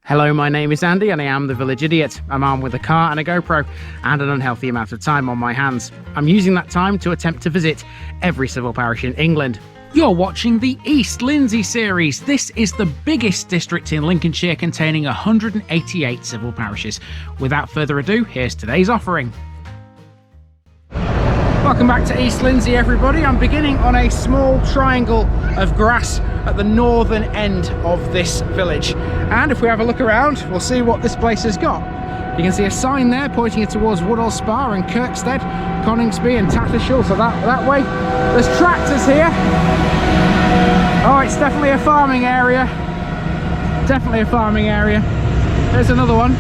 Hello, my name is Andy and I am the Village Idiot. I'm armed with a car and a GoPro and an unhealthy amount of time on my hands. I'm using that time to attempt to visit every civil parish in England. You're watching the East Lindsey series. This is the biggest district in Lincolnshire, containing 188 civil parishes. Without further ado, here's today's offering. Welcome back to East Lindsey, everybody. I'm beginning on a small triangle of grass at the northern end of this village. And if we have a look around, we'll see what this place has got. You can see a sign there pointing it towards Woodall Spa and Kirkstead, Coningsby and Tattershall, so that way. There's tractors here. Oh, it's definitely a farming area. Definitely a farming area. There's another one.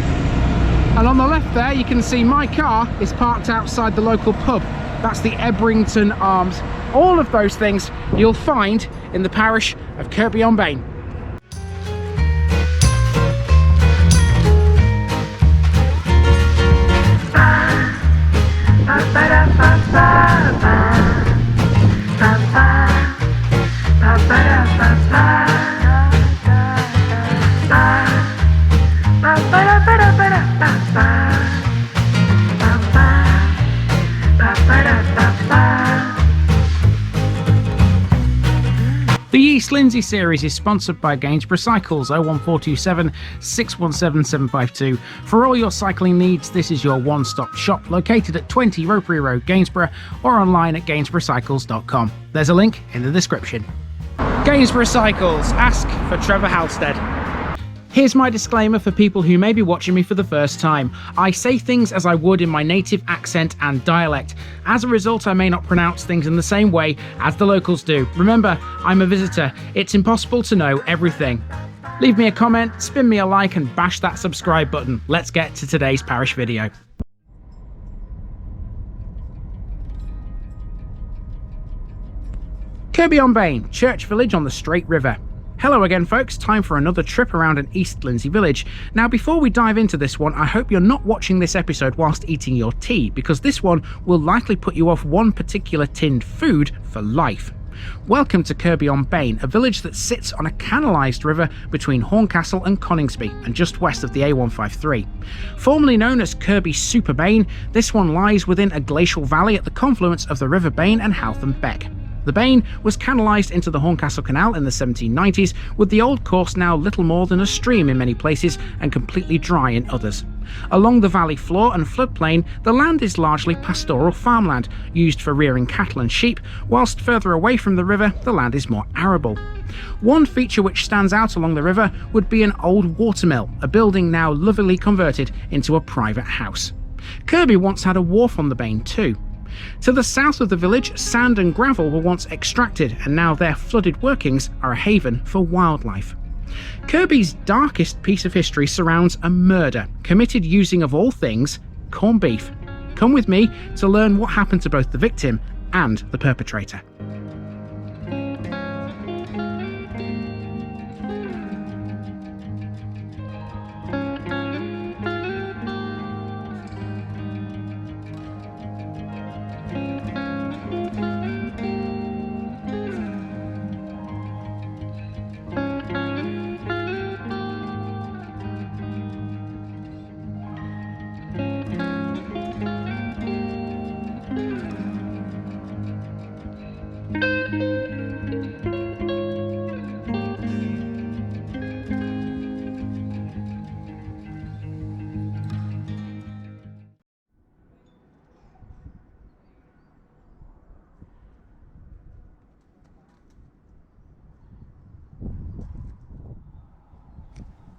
And on the left there, you can see my car is parked outside the local pub. That's the Ebrington Arms. All of those things you'll find in the parish of Kirkby Bain. The East Lindsey series is sponsored by Gainsborough Cycles 01427 617 752. For all your cycling needs, this is your one-stop shop, located at 20 Ropery Road, Gainsborough, or online at gainsboroughcycles.com. There's a link in the description. Gainsborough Cycles, ask for Trevor Halstead. Here's my disclaimer for people who may be watching me for the first time. I say things as I would in my native accent and dialect. As a result, I may not pronounce things in the same way as the locals do. Remember, I'm a visitor. It's impossible to know everything. Leave me a comment, spin me a like, and bash that subscribe button. Let's get to today's parish video. Kirkby Bain, church village on the Straight River. Hello again, folks. Time for another trip around an East Lindsey village. Now, before we dive into this one, I hope you're not watching this episode whilst eating your tea, because this one will likely put you off one particular tinned food for life. Welcome to Kirkby Bain, a village that sits on a canalised river between Horncastle and Coningsby and just west of the A153. Formerly known as Kirkby Super Bain, this one lies within a glacial valley at the confluence of the River Bane and Haltham Beck. The Bane was canalised into the Horncastle Canal in the 1790s, with the old course now little more than a stream in many places and completely dry in others. Along the valley floor and floodplain, the land is largely pastoral farmland, used for rearing cattle and sheep, whilst further away from the river, the land is more arable. One feature which stands out along the river would be an old watermill, a building now lovelily converted into a private house. Kirkby once had a wharf on the Bane too. To the south of the village, sand and gravel were once extracted, and now their flooded workings are a haven for wildlife. Kirkby's darkest piece of history surrounds a murder committed using, of all things, corned beef. Come with me to learn what happened to both the victim and the perpetrator.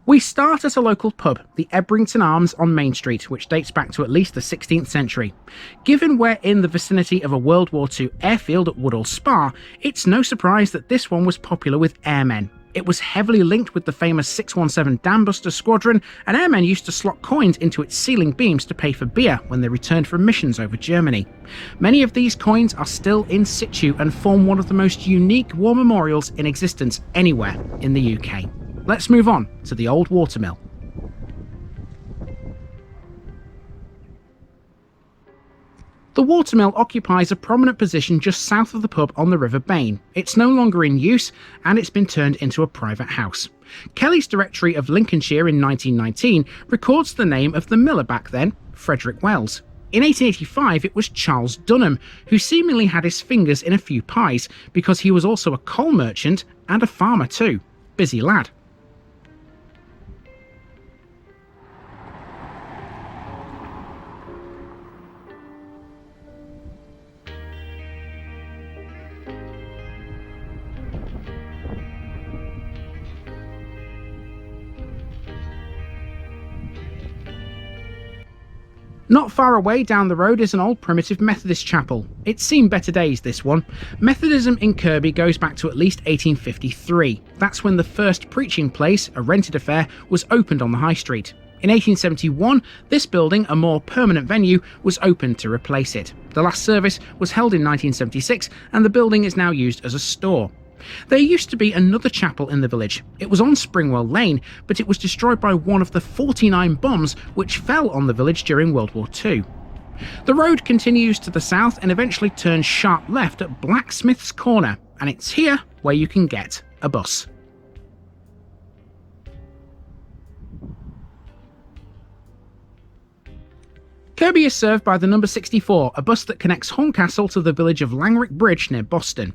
We start at a local pub, the Ebrington Arms on Main Street, which dates back to at least the 16th century. Given we're in the vicinity of a World War II airfield at Woodall Spa, it's no surprise that this one was popular with airmen. It was heavily linked with the famous 617 Dambusters squadron, and airmen used to slot coins into its ceiling beams to pay for beer when they returned from missions over Germany. Many of these coins are still in situ and form one of the most unique war memorials in existence anywhere in the UK. Let's move on to the old watermill. The watermill occupies a prominent position just south of the pub on the River Bane. It's no longer in use and it's been turned into a private house. Kelly's Directory of Lincolnshire in 1919 records the name of the miller back then, Frederick Wells. In 1885 it was Charles Dunham, who seemingly had his fingers in a few pies because he was also a coal merchant and a farmer too. Busy lad. Not far away down the road is an old primitive Methodist chapel. It's seen better days, this one. Methodism in Kirkby goes back to at least 1853. That's when the first preaching place, a rented affair, was opened on the high street. In 1871, this building, a more permanent venue, was opened to replace it. The last service was held in 1976 and the building is now used as a store. There used to be another chapel in the village. It was on Springwell Lane, but it was destroyed by one of the 49 bombs which fell on the village during World War II. The road continues to the south and eventually turns sharp left at Blacksmith's Corner, and it's here where you can get a bus. Kirkby is served by the number 64, a bus that connects Horncastle to the village of Langrick Bridge near Boston.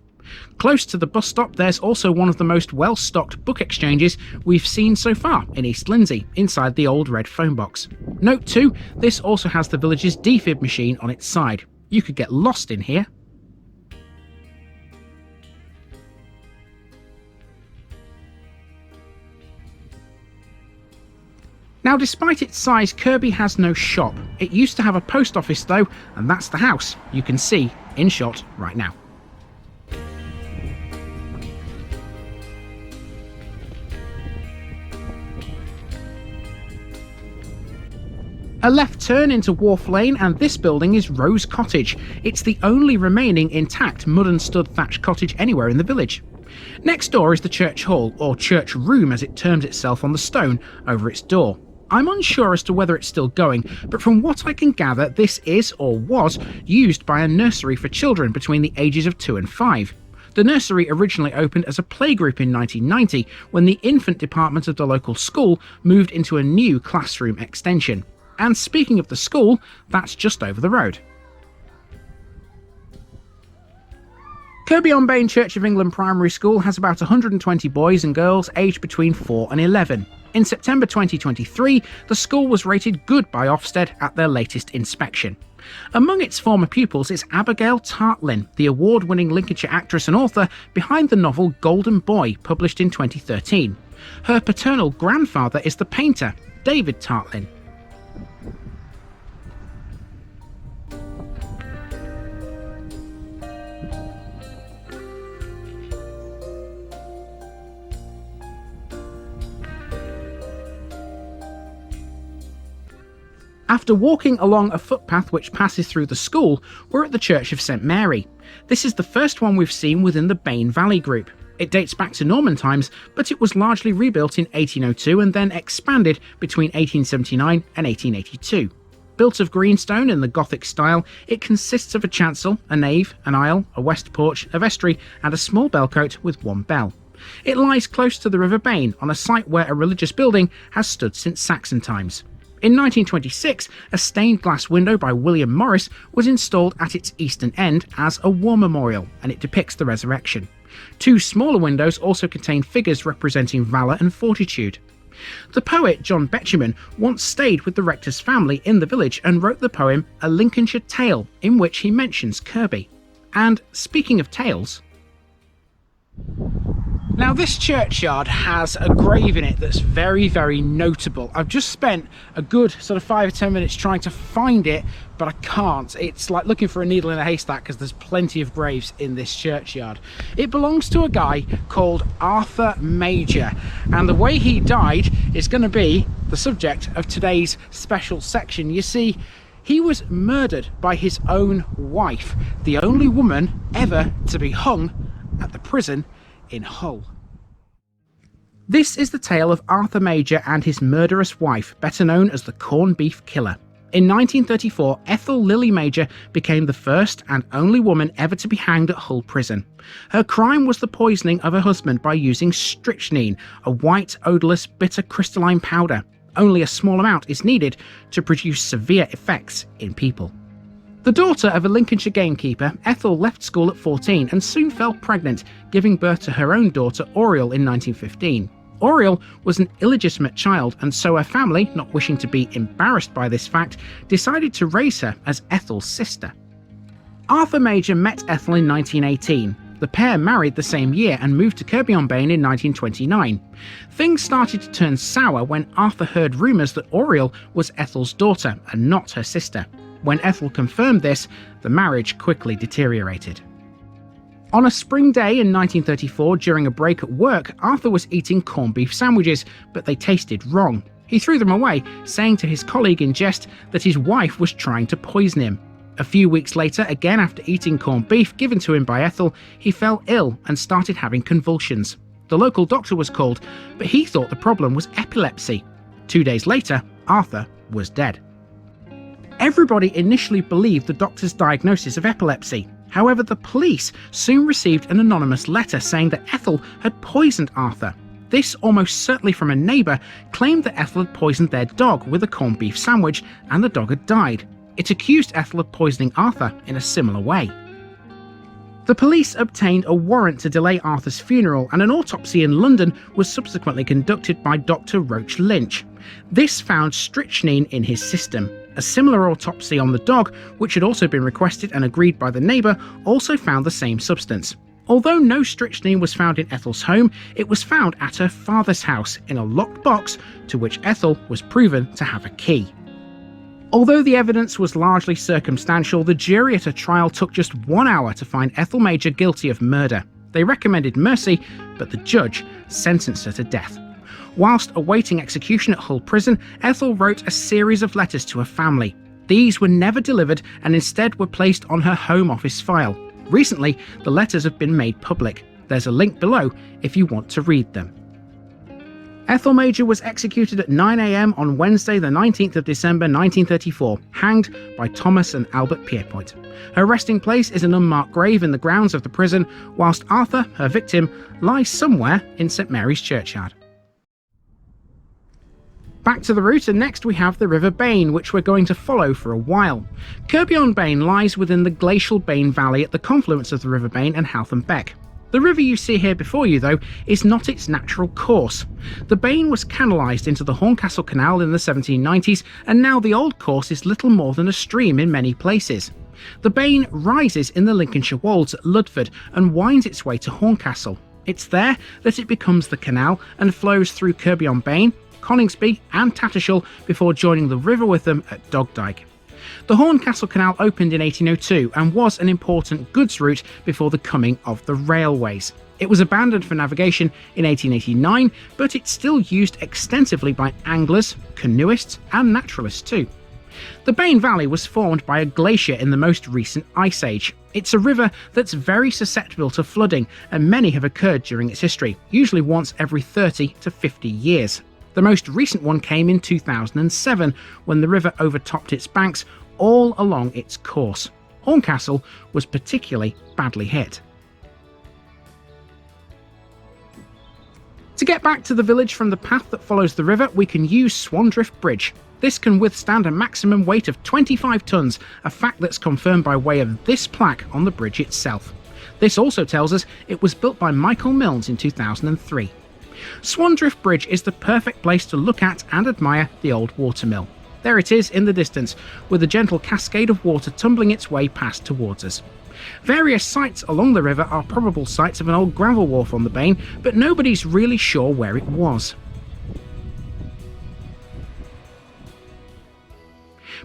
Close to the bus stop there's also one of the most well-stocked book exchanges we've seen so far in East Lindsey, inside the old red phone box. Note too, this also has the village's defib machine on its side. You could get lost in here. Now, despite its size, Kirkby has no shop. It used to have a post office though, and that's the house you can see in shot right now. A left turn into Wharf Lane and this building is Rose Cottage. It's the only remaining intact mud and stud thatched cottage anywhere in the village. Next door is the church hall, or church room as it terms itself on the stone over its door. I'm unsure as to whether it's still going, but from what I can gather this is, or was, used by a nursery for children between the ages of 2 and 5. The nursery originally opened as a playgroup in 1990 when the infant department of the local school moved into a new classroom extension. And speaking of the school, that's just over the road. Kirkby-on-Bain Church of England Primary School has about 120 boys and girls aged between 4 and 11. In September 2023, the school was rated good by Ofsted at their latest inspection. Among its former pupils is Abigail Tartlin, the award-winning Lincolnshire actress and author behind the novel Golden Boy, published in 2013. Her paternal grandfather is the painter, David Tartlin. After walking along a footpath which passes through the school, we're at the Church of St Mary. This is the first one we've seen within the Bain Valley group. It dates back to Norman times, but it was largely rebuilt in 1802 and then expanded between 1879 and 1882. Built of greenstone in the Gothic style, it consists of a chancel, a nave, an aisle, a west porch, a vestry, and a small bellcote with one bell. It lies close to the River Bane, on a site where a religious building has stood since Saxon times. In 1926, a stained glass window by William Morris was installed at its eastern end as a war memorial, and it depicts the resurrection. 2 smaller windows also contain figures representing valour and fortitude. The poet John Betjeman once stayed with the rector's family in the village and wrote the poem A Lincolnshire Tale, in which he mentions Kirkby. And speaking of tales, now this churchyard has a grave in it that's very, very notable. I've just spent a good sort of 5 or 10 minutes trying to find it, but I can't. It's like looking for a needle in a haystack because there's plenty of graves in this churchyard. It belongs to a guy called Arthur Major, and the way he died is going to be the subject of today's special section. You see, he was murdered by his own wife, the only woman ever to be hung at the prison in Hull. This is the tale of Arthur Major and his murderous wife, better known as the Corned Beef Killer. In 1934, Ethel Lily Major became the first and only woman ever to be hanged at Hull Prison. Her crime was the poisoning of her husband by using strychnine, a white, odourless, bitter crystalline powder. Only a small amount is needed to produce severe effects in people. The daughter of a Lincolnshire gamekeeper, Ethel left school at 14 and soon fell pregnant, giving birth to her own daughter Oriel in 1915. Oriel was an illegitimate child, and so her family, not wishing to be embarrassed by this fact, decided to raise her as Ethel's sister. Arthur Major met Ethel in 1918. The pair married the same year and moved to Kirkby Bane in 1929. Things started to turn sour when Arthur heard rumours that Oriel was Ethel's daughter and not her sister. When Ethel confirmed this, the marriage quickly deteriorated. On a spring day in 1934, during a break at work, Arthur was eating corned beef sandwiches, but they tasted wrong. He threw them away, saying to his colleague in jest that his wife was trying to poison him. A few weeks later, again after eating corned beef given to him by Ethel, he fell ill and started having convulsions. The local doctor was called, but he thought the problem was epilepsy. 2 days later, Arthur was dead. Everybody initially believed the doctor's diagnosis of epilepsy. However, the police soon received an anonymous letter saying that Ethel had poisoned Arthur. This, almost certainly from a neighbour, claimed that Ethel had poisoned their dog with a corned beef sandwich and the dog had died. It accused Ethel of poisoning Arthur in a similar way. The police obtained a warrant to delay Arthur's funeral, and an autopsy in London was subsequently conducted by Dr. Roach Lynch. This found strychnine in his system. A similar autopsy on the dog, which had also been requested and agreed by the neighbour, also found the same substance. Although no strychnine was found in Ethel's home, it was found at her father's house in a locked box to which Ethel was proven to have a key. Although the evidence was largely circumstantial, the jury at a trial took just 1 hour to find Ethel Major guilty of murder. They recommended mercy, but the judge sentenced her to death. Whilst awaiting execution at Hull Prison, Ethel wrote a series of letters to her family. These were never delivered and instead were placed on her Home Office file. Recently, the letters have been made public. There's a link below if you want to read them. Ethel Major was executed at 9 AM on Wednesday the 19th of December 1934, hanged by Thomas and Albert Pierpoint. Her resting place is an unmarked grave in the grounds of the prison, whilst Arthur, her victim, lies somewhere in St Mary's Churchyard. Back to the route, and next we have the River Bane, which we're going to follow for a while. Kirkby Bane lies within the glacial Bane Valley at the confluence of the River Bane and Haltham Beck. The river you see here before you, though, is not its natural course. The Bane was canalised into the Horncastle Canal in the 1790s, and now the old course is little more than a stream in many places. The Bane rises in the Lincolnshire Wolds at Ludford and winds its way to Horncastle. It's there that it becomes the canal and flows through Kirkby Bane, Coningsby and Tattershall before joining the River Witham at Dogdyke. The Horncastle Canal opened in 1802 and was an important goods route before the coming of the railways. It was abandoned for navigation in 1889, but it's still used extensively by anglers, canoeists and naturalists too. The Bane Valley was formed by a glacier in the most recent ice age. It's a river that's very susceptible to flooding, and many have occurred during its history, usually once every 30 to 50 years. The most recent one came in 2007, when the river overtopped its banks all along its course. Horncastle was particularly badly hit. To get back to the village from the path that follows the river, we can use Swandrift Bridge. This can withstand a maximum weight of 25 tonnes, a fact that's confirmed by way of this plaque on the bridge itself. This also tells us it was built by Michael Milnes in 2003. Swandrift Bridge is the perfect place to look at and admire the old watermill. There it is in the distance, with a gentle cascade of water tumbling its way past towards us. Various sites along the river are probable sites of an old gravel wharf on the Bane, but nobody's really sure where it was.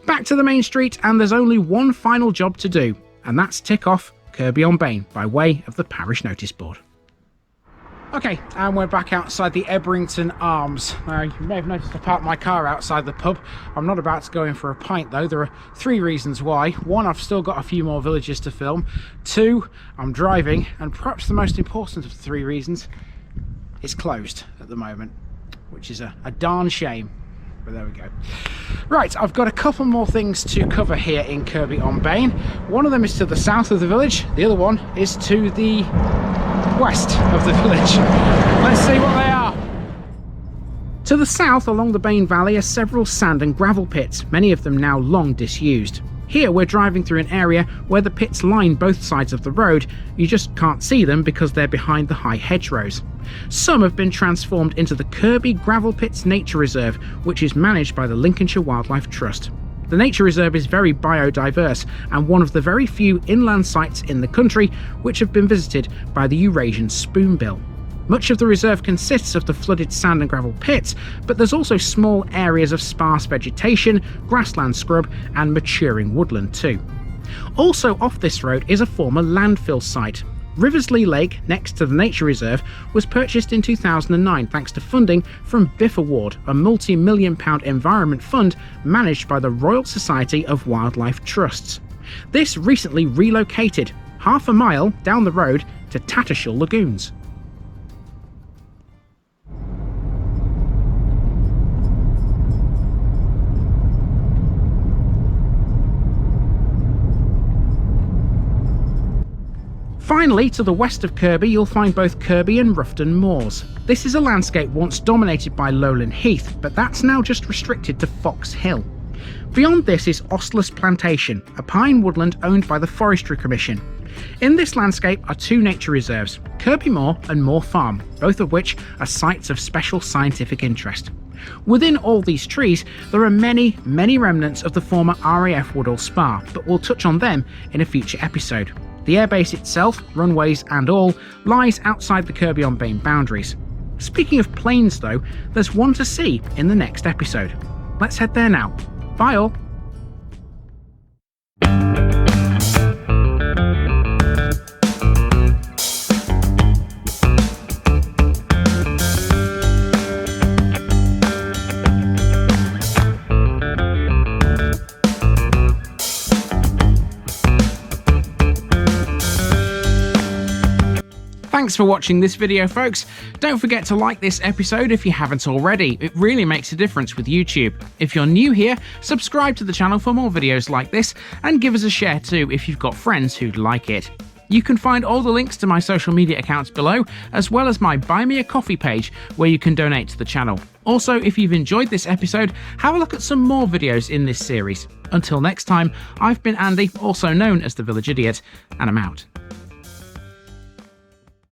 Back to the main street, and there's only one final job to do, and that's tick off Kirkby Bane by way of the parish notice board. Okay, and we're back outside the Ebrington Arms. You may have noticed I parked my car outside the pub. I'm not about to go in for a pint though. There are 3 reasons why. 1, I've still got a few more villages to film. 2, I'm driving, and perhaps the most important of the 3 reasons, it's closed at the moment, which is a darn shame. but there we go. Right, I've got a couple more things to cover here in Kirkby on Bain. One of them is to the south of the village, the other one is to the west of the village. Let's see what they are. To the south along the Bain Valley are several sand and gravel pits, many of them now long disused. Here we're driving through an area where the pits line both sides of the road. You just can't see them because they're behind the high hedgerows. Some have been transformed into the Kirkby Gravel Pits Nature Reserve, which is managed by the Lincolnshire Wildlife Trust. The nature reserve is very biodiverse and one of the very few inland sites in the country which have been visited by the Eurasian spoonbill. Much of the reserve consists of the flooded sand and gravel pits, but there's also small areas of sparse vegetation, grassland scrub and maturing woodland too. Also off this road is a former landfill site. Riversley Lake, next to the nature reserve, was purchased in 2009 thanks to funding from Biff Award, a multi-million-pound environment fund managed by the Royal Society of Wildlife Trusts. This recently relocated half a mile down the road to Tattershall Lagoons. Finally, to the west of Kirkby, you'll find both Kirkby and Roughton Moors. This is a landscape once dominated by lowland heath, but that's now just restricted to Fox Hill. Beyond this is Ostlers Plantation, a pine woodland owned by the Forestry Commission. In this landscape are two nature reserves, Kirkby Moor and Moor Farm, both of which are sites of special scientific interest. Within all these trees, there are many remnants of the former RAF Woodall Spa, but we'll touch on them in a future episode. The airbase itself, runways and all, lies outside the Kirkby on Bain boundaries. Speaking of planes though, there's one to see in the next episode. Let's head there now. Bye all! Thanks for watching this video, folks. Don't forget to like this episode if you haven't already. It really makes a difference with YouTube. If you're new here, subscribe to the channel for more videos like this, and give us a share too if you've got friends who'd like it. You can find all the links to my social media accounts below, as well as my Buy Me a Coffee page where you can donate to the channel. Also, if you've enjoyed this episode, have a look at some more videos in this series. Until next time, I've been Andy, also known as the Village Idiot, and I'm out.